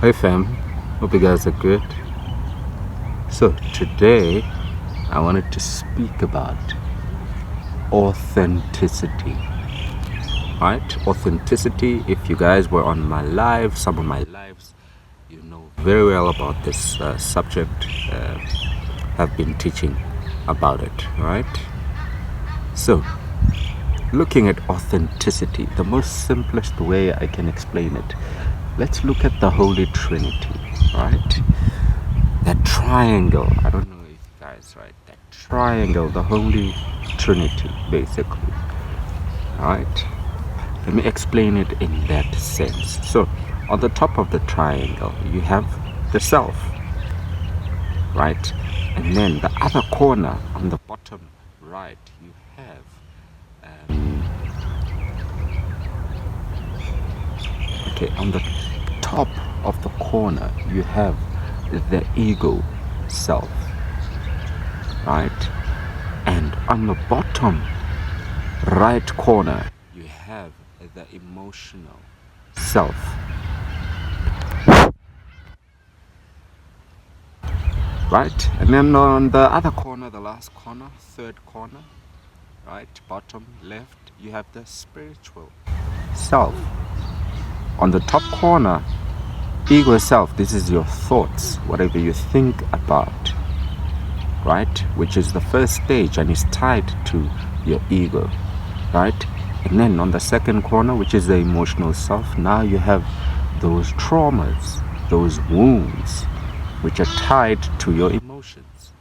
Hi fam, hope you guys are good. So today I wanted to speak about authenticity. Right? Authenticity, if you guys were on my live, some of my lives, you know very well about this subject. I've been teaching about it, right? So looking at authenticity, the most simplest way I can explain it, let's look at the Holy Trinity, right? That triangle, I don't know if you guys, right? That triangle, the Holy Trinity, basically, right? Let me explain it in that sense. So, on the top of the triangle, you have the self, right? And then the other corner, on the bottom right, you have okay, on the top of the corner, you have the ego self, right? And on the bottom right corner, you have the emotional self, right? And then on the other corner, the last corner, third corner, right, bottom left, you have the spiritual self. On the top corner, ego self, this is your thoughts, whatever you think about, right? Which is the first stage and is tied to your ego, right? And then on the second corner, which is the emotional self, now you have those traumas, those wounds, which are tied to your emotions.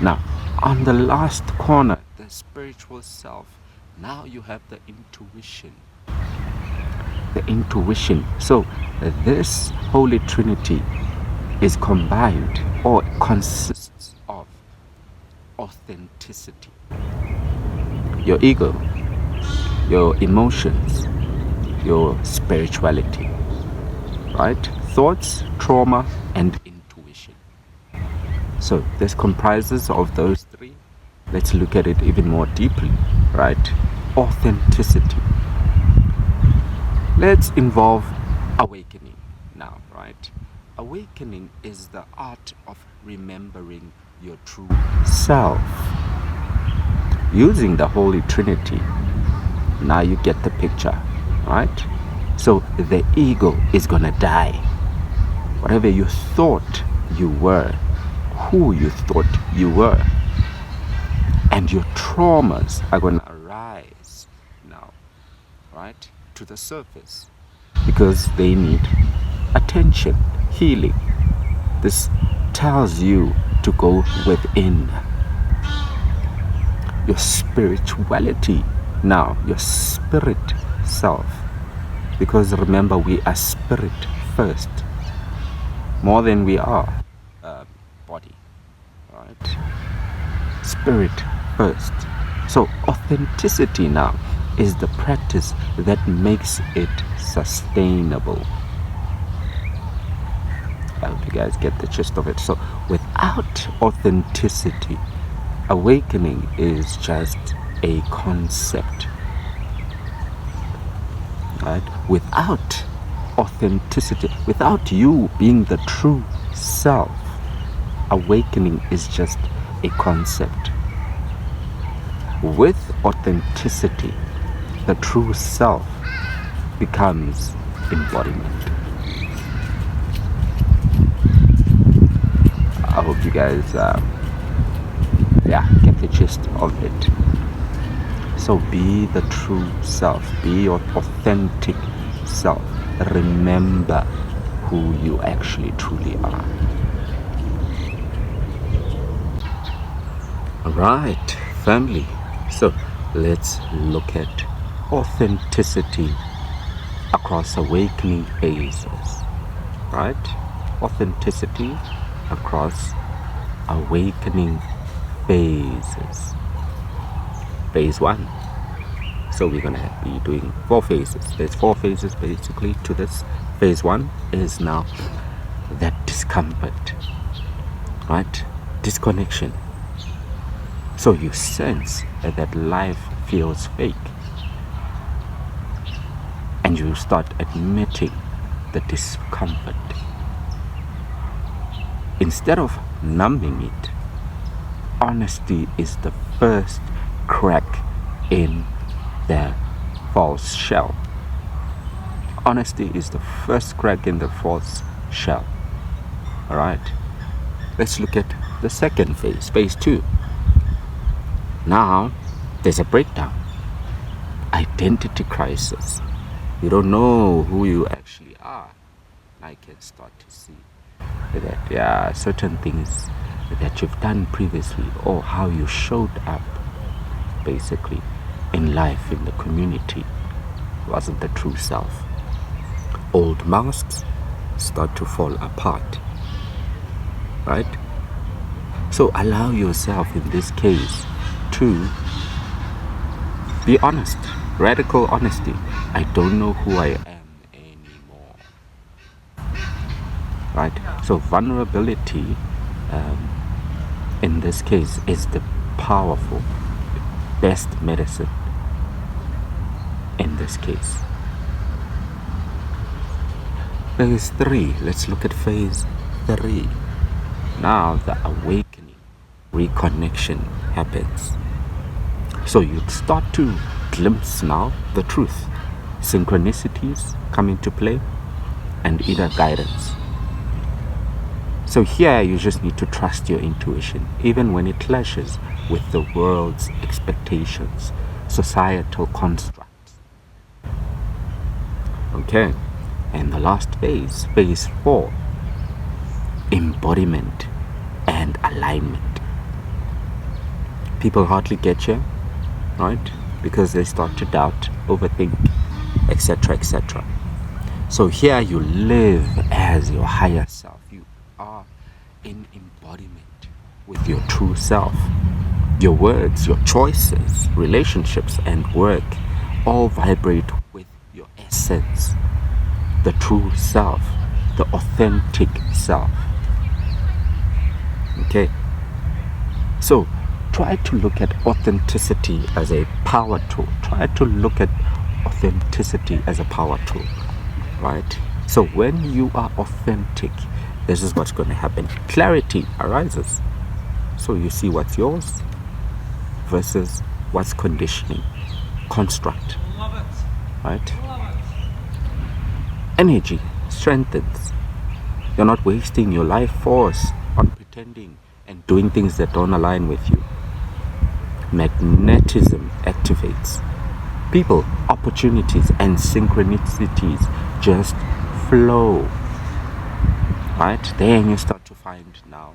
Now, on the last corner, the spiritual self, now you have the intuition. The intuition. So, this Holy Trinity is combined or consists of authenticity. Your ego, your emotions, your spirituality, right? Thoughts, trauma, and intuition. So this comprises of those three. Let's look at it even more deeply, right? Authenticity. Let's involve awakening now, right? Awakening is the art of remembering your true self. Using the Holy Trinity, now you get the picture, right? So the ego is gonna die. Whatever you thought you were, who you thought you were, and your traumas are gonna arise now, right, to the surface because they need attention, healing. This tells you to go within your spirituality now, your spirit self, because remember, we are spirit first, more than we are body, right? Spirit first. So authenticity now is the practice that makes it sustainable. I hope you guys get the gist of it. So without authenticity, awakening is just a concept, right? Without authenticity, without you being the true self, awakening is just a concept. With authenticity, the true self becomes embodiment. I hope you guys get the gist of it. So be the true self, be your authentic self. Remember who you actually truly are. Alright, family. So let's look at authenticity across awakening phases. Right? Authenticity across awakening phases. Phase 1. So we're gonna be doing 4 phases. There's 4 phases basically to this. Phase 1 is now that discomfort, right? Disconnection. So you sense that life feels fake, and you start admitting the discomfort. Instead of numbing it, honesty is the first crack in the false shell. Honesty is the first crack in the false shell. Alright? Let's look at the second phase, phase 2. Now, there's a breakdown. Identity crisis. You don't know who you actually are. I can start to see that certain things that you've done previously, or how you showed up basically in life, in the community, wasn't the true self. Old masks start to fall apart, right? So allow yourself in this case to be honest. Radical honesty. I don't know who I am anymore, right? So vulnerability in this case is the powerful best medicine in this case. Phase 3. Let's look at phase 3. Now the awakening, reconnection happens. So you start to glimpse now the truth. Synchronicities come into play and inner guidance. So here you just need to trust your intuition, even when it clashes with the world's expectations, societal constructs. Okay, and the last phase, phase 4, embodiment and alignment. People hardly get you, right? Because they start to doubt, overthink, etc., etc. So here you live as your higher self. You are in embodiment with your true self. Your words, your choices, relationships, and work all vibrate with your essence, the true self, the authentic self. Okay? So try to look at authenticity as a power tool. Try to look at authenticity as a power tool, right? So when you are authentic, this is what's going to happen. Clarity arises. So you see what's yours versus what's conditioning, construct, right? Energy strengthens. You're not wasting your life force on pretending and doing things that don't align with you. Magnetism activates. People, opportunities, and synchronicities just flow. Right? Then you start to find now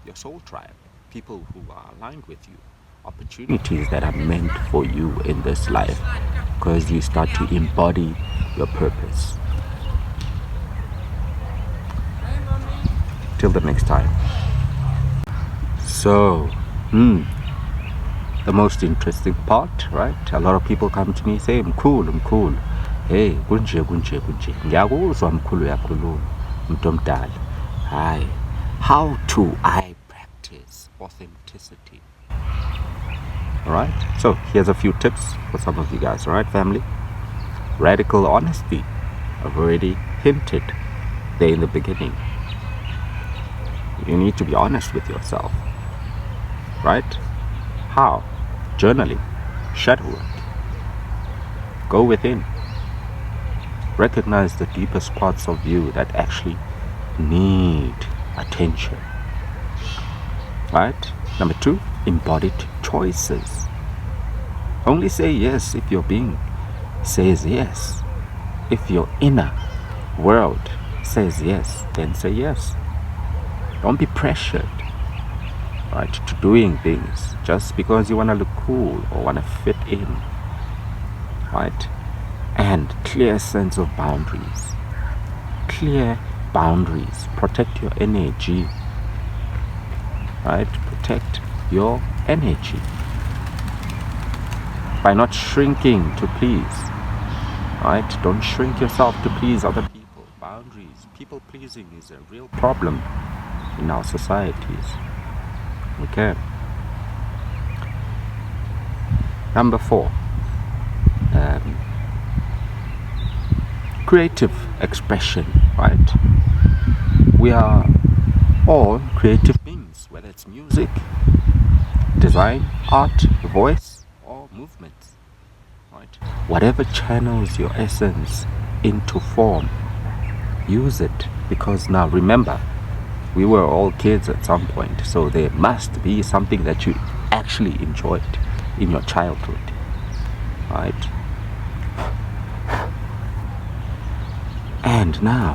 your soul tribe. People who are aligned with you. Opportunities that are meant for you in this life. Because you start to embody your purpose. Till the next time. So, the most interesting part, right? A lot of people come to me say, mkhulu. Hey, kunje. Ngiyakuzwa mkhulu yakhuluma, umuntu omdala. Hi. How do I practice authenticity? Alright? So, here's a few tips for some of you guys, alright, family? Radical honesty. I've already hinted there in the beginning. You need to be honest with yourself. Right? How? Journaling, shadow work. Go within. Recognize the deepest parts of you that actually need attention. Right? Number 2, embodied choices. Only say yes if your being says yes. If your inner world says yes, then say yes. Don't be pressured, right, to doing things just because you want to look cool or want to fit in, right? And clear sense of boundaries. Clear boundaries. Protect your energy, right? Protect your energy by not shrinking to please, right? Don't shrink yourself to please other people. Boundaries. People pleasing is a real problem in our societies. Okay. Number 4, creative expression, right? We are all creative beings, whether it's music, design, art, voice, or movements, right? Whatever channels your essence into form, use it, because now remember, we were all kids at some point, so there must be something that you actually enjoyed in your childhood, right? And now,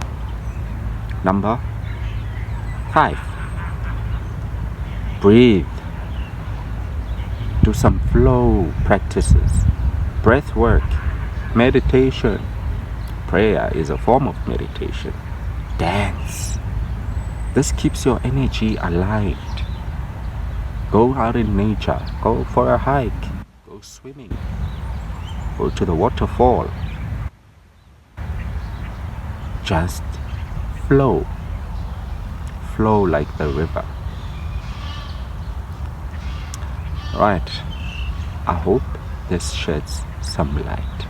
number 5, breathe. Do some flow practices, breath work, meditation. Prayer is a form of meditation. Dance. This keeps your energy aligned. Go out in nature, go for a hike, go swimming, go to the waterfall. Just flow. Flow like the river. Right. I hope this sheds some light.